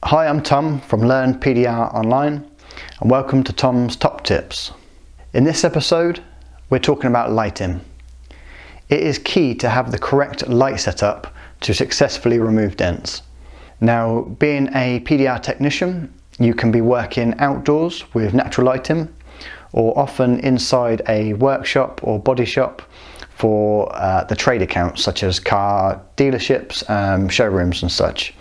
Hi, I'm Tom from Learn PDR Online and welcome to Tom's Top Tips. In this episode we're talking about lighting. It is key to have the correct light setup to successfully remove dents. Now, being a PDR technician, you can be working outdoors with natural lighting or often inside a workshop or body shop for the trade accounts such as car dealerships, showrooms and such.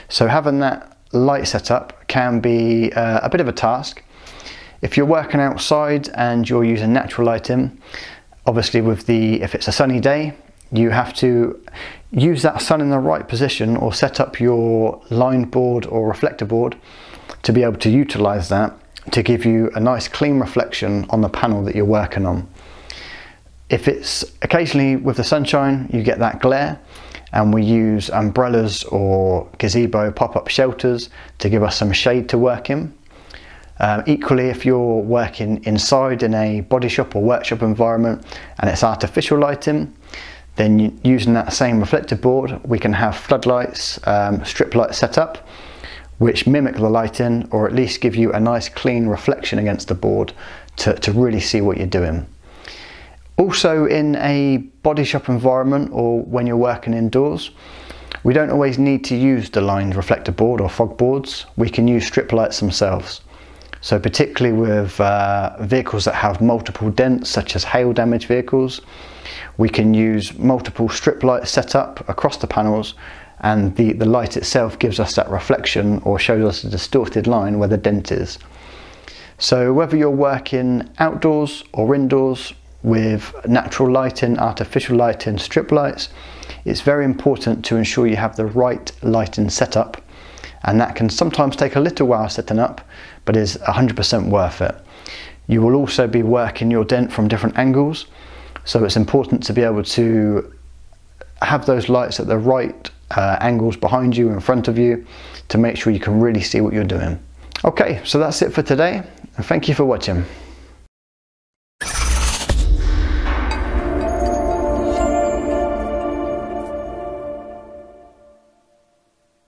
So having that light setup can be a bit of a task. If you're working outside and you're using natural lighting, obviously if it's a sunny day, you have to use that sun in the right position or set up your line board or reflector board to be able to utilize that to give you a nice clean reflection on the panel that you're working on. If it's occasionally with the sunshine, you get that glare, and we use umbrellas or gazebo pop-up shelters to give us some shade to work in. Equally, if you're working inside in a body shop or workshop environment and it's artificial lighting, then using that same reflector board, we can have floodlights, strip lights set up, which mimic the lighting or at least give you a nice clean reflection against the board to really see what you're doing. Also, in a body shop environment or when you're working indoors, we don't always need to use the lined reflector board or fog boards. We can use strip lights themselves. So particularly with vehicles that have multiple dents, such as hail damaged vehicles, we can use multiple strip lights set up across the panels, and the light itself gives us that reflection or shows us a distorted line where the dent is. So whether you're working outdoors or indoors, with natural lighting, artificial lighting, strip lights, it's very important to ensure you have the right lighting setup, and that can sometimes take a little while setting up, but is 100% worth it. You will also be working your dent from different angles, so it's important to be able to have those lights at the right angles behind you, in front of you, to make sure you can really see what you're doing. Okay, so that's it for today, and thank you for watching.